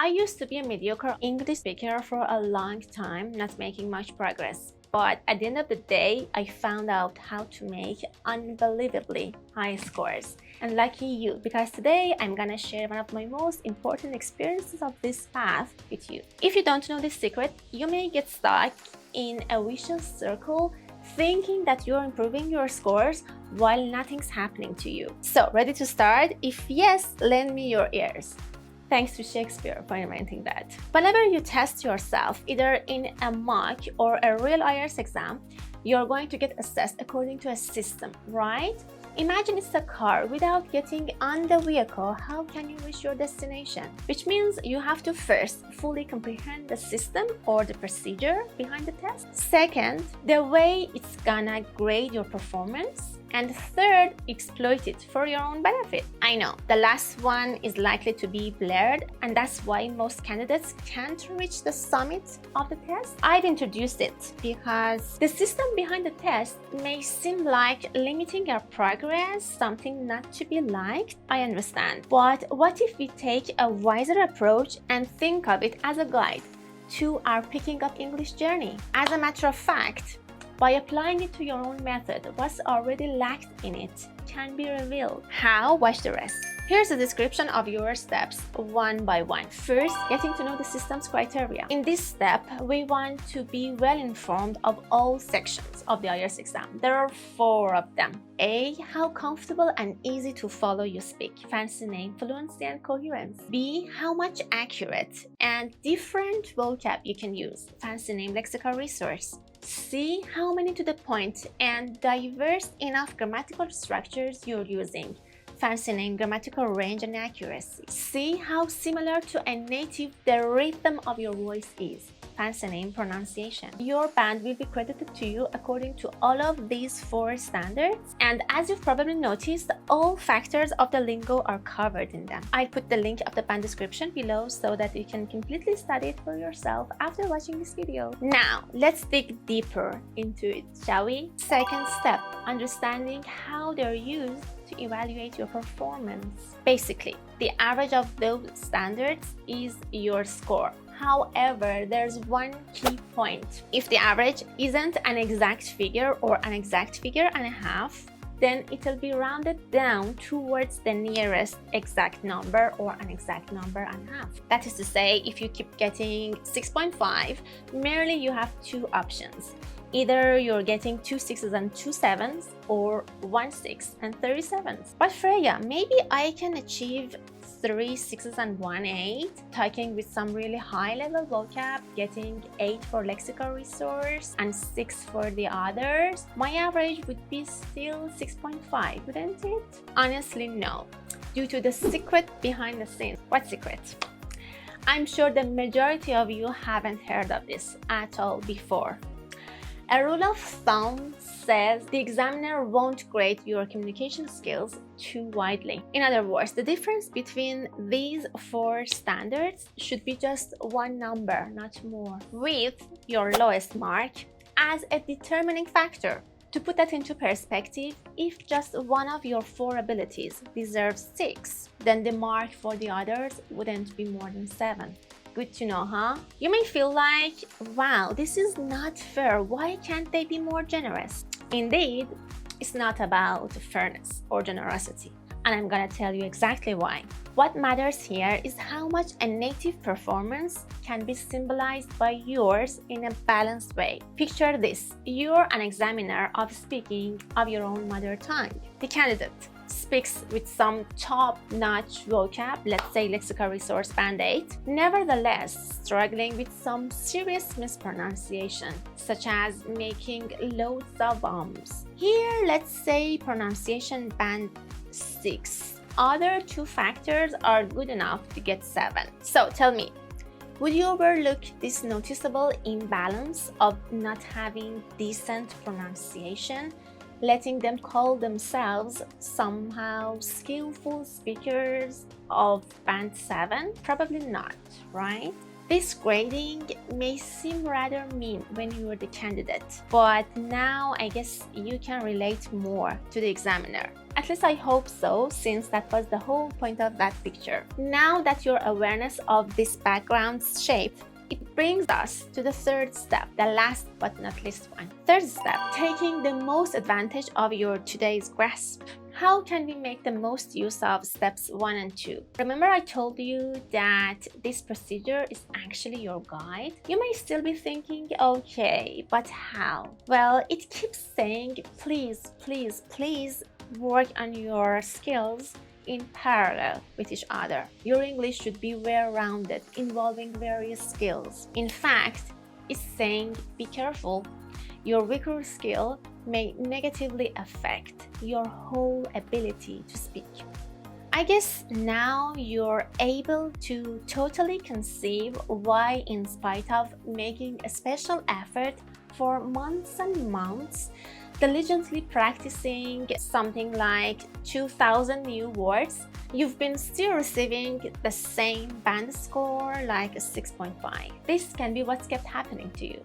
I used to be a mediocre English speaker for a long time, not making much progress. But at the end of the day, I found out how to make unbelievably high scores. And lucky you, because today I'm gonna share one of my most important experiences of this path with you. If you don't know this secret, you may get stuck in a vicious circle thinking that you're improving your scores while nothing's happening to you. So, ready to start? If yes, lend me your ears. Thanks to Shakespeare for inventing that. Whenever you test yourself, either in a mock or a real IELTS exam, you're going to get assessed according to a system, right? Imagine it's a car. Without getting on the vehicle, how can you reach your destination? Which means you have to first fully comprehend the system or the procedure behind the test. Second, the way it's gonna grade your performance. And third, exploit it for your own benefit. I know, the last one is likely to be blurred, and that's why most candidates can't reach the summit of the test. I've introduced it because the system behind the test may seem like limiting our progress, something not to be liked. I understand. But what if we take a wiser approach and think of it as a guide to our picking up English journey? As a matter of fact, by applying it to your own method, what's already lacked in it can be revealed. How? Watch the rest. Here's a description of your steps one by one. First, getting to know the system's criteria. In this step, we want to be well informed of all sections of the IELTS exam. There are 4 of them. A. How comfortable and easy to follow you speak. Fancy name, fluency and coherence. B. How much accurate and different vocab you can use. Fancy name, lexical resource. C. How many to the point and diverse enough grammatical structures you're using. Fancy name, grammatical range and accuracy. See how similar to a native the rhythm of your voice is. Fancy name, pronunciation. Your band will be credited to you according to all of these 4 standards, and as you've probably noticed, all factors of the lingo are covered in them. I'll put the link of the band description below so that you can completely study it for yourself after watching this video. Now, let's dig deeper into it, shall we? Second step, understanding how they're used to evaluate your performance. Basically, the average of those standards is your score. However, there's one key point. If the average isn't an exact figure or an exact figure and a half, then it'll be rounded down towards the nearest exact number or an exact number and a half. That is to say, if you keep getting 6.5, merely you have 2 options. Either you're getting 2 6s and 2 7s or 1 6 and 3 7s. But Freya, maybe I can achieve 3 6s and 1 8, talking with some really high level vocab, getting 8 for lexical resource and 6 for the others. My average would be still 6.5, wouldn't it? Honestly, no. Due to the secret behind the scenes. What secret? I'm sure the majority of you haven't heard of this at all before. A rule of thumb says the examiner won't grade your communication skills too widely. In other words, the difference between these 4 standards should be just 1 number, not more, with your lowest mark as a determining factor. To put that into perspective, if just one of your 4 abilities deserves 6, then the mark for the others wouldn't be more than 7. Good to know, huh? You may feel like, wow, this is not fair. Why can't they be more generous? Indeed, it's not about fairness or generosity, and I'm gonna tell you exactly why. What matters here is how much a native performance can be symbolized by yours in a balanced way. Picture this: you're an examiner of speaking of your own mother tongue. The candidate speaks with some top-notch vocab, let's say lexical resource band 8, nevertheless struggling with some serious mispronunciation, such as making loads of ums. Here, let's say pronunciation band 6. Other 2 factors are good enough to get 7. So tell me, would you overlook this noticeable imbalance of not having decent pronunciation, letting them call themselves somehow skillful speakers of band 7? Probably not, right? This grading may seem rather mean when you are the candidate, but now I guess you can relate more to the examiner. At least I hope so, since that was the whole point of that picture. Now that your awareness of this background's shape, it brings us to the third step, the last but not least one. Third step, taking the most advantage of your today's grasp. How can we make the most use of steps 1 and 2? Remember I told you that this procedure is actually your guide? You may still be thinking, okay, but how? Well, it keeps saying, please, please, please work on your skills in parallel with each other. Your English should be well-rounded, involving various skills. In fact, it's saying, be careful. Your weaker skill may negatively affect your whole ability to speak. I guess now you're able to totally conceive why, in spite of making a special effort for months and months, diligently practicing something like 2,000 new words, you've been still receiving the same band score, like a 6.5. This can be what's kept happening to you.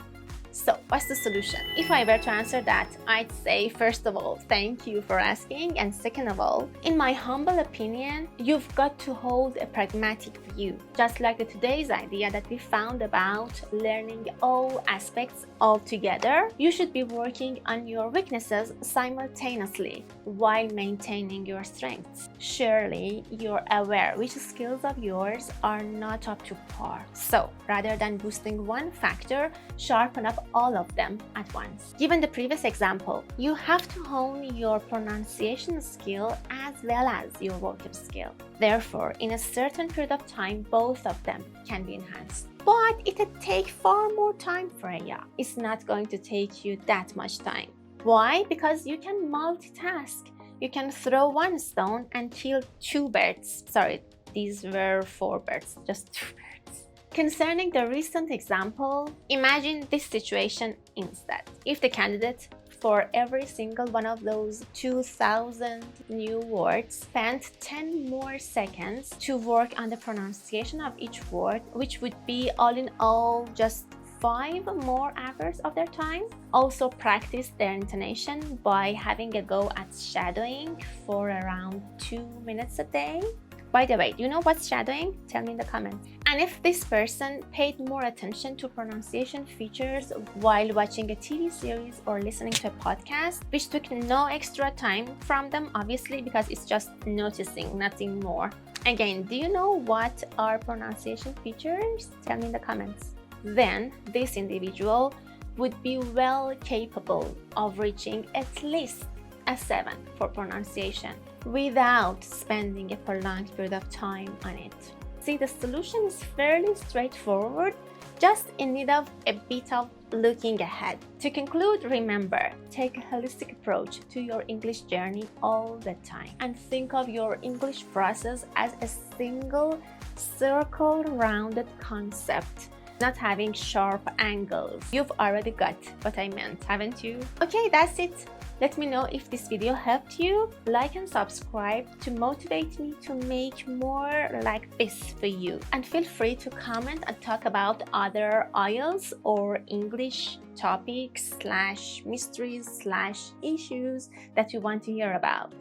So, what's the solution? If I were to answer that, I'd say, first of all, thank you for asking, and second of all, in my humble opinion, you've got to hold a pragmatic view. Just like today's idea that we found about learning all aspects all together, you should be working on your weaknesses simultaneously while maintaining your strengths. Surely, you're aware which skills of yours are not up to par. So, rather than boosting one factor, sharpen up all of them at once. Given the previous example, you have to hone your pronunciation skill as well as your vocal skill. Therefore, in a certain period of time, both of them can be enhanced. But it'll take far more time, Freya. It's not going to take you that much time. Why? Because you can multitask. You can throw one stone and kill 2 birds. Sorry, these were 4 birds, just 2 birds. Concerning the recent example, imagine this situation instead. If the candidate, for every single one of those 2,000 new words, spent 10 more seconds to work on the pronunciation of each word, which would be all in all just 5 more hours of their time. Also practice their intonation by having a go at shadowing for around 2 minutes a day. By the way, do you know what's shadowing? Tell me in the comments. And if this person paid more attention to pronunciation features while watching a TV series or listening to a podcast, which took no extra time from them, obviously, because it's just noticing, nothing more. Again, do you know what are pronunciation features? Tell me in the comments. Then this individual would be well capable of reaching at least a 7 for pronunciation without spending a prolonged period of time on it. See, the solution is fairly straightforward, just in need of a bit of looking ahead. To conclude, remember, take a holistic approach to your English journey all the time and think of your English process as a single circle-rounded concept, not having sharp angles. You've already got what I meant, haven't you? Okay, that's it. Let me know if this video helped you. Like and subscribe to motivate me to make more like this for you. And feel free to comment and talk about other IELTS or English topics / mysteries / issues that you want to hear about.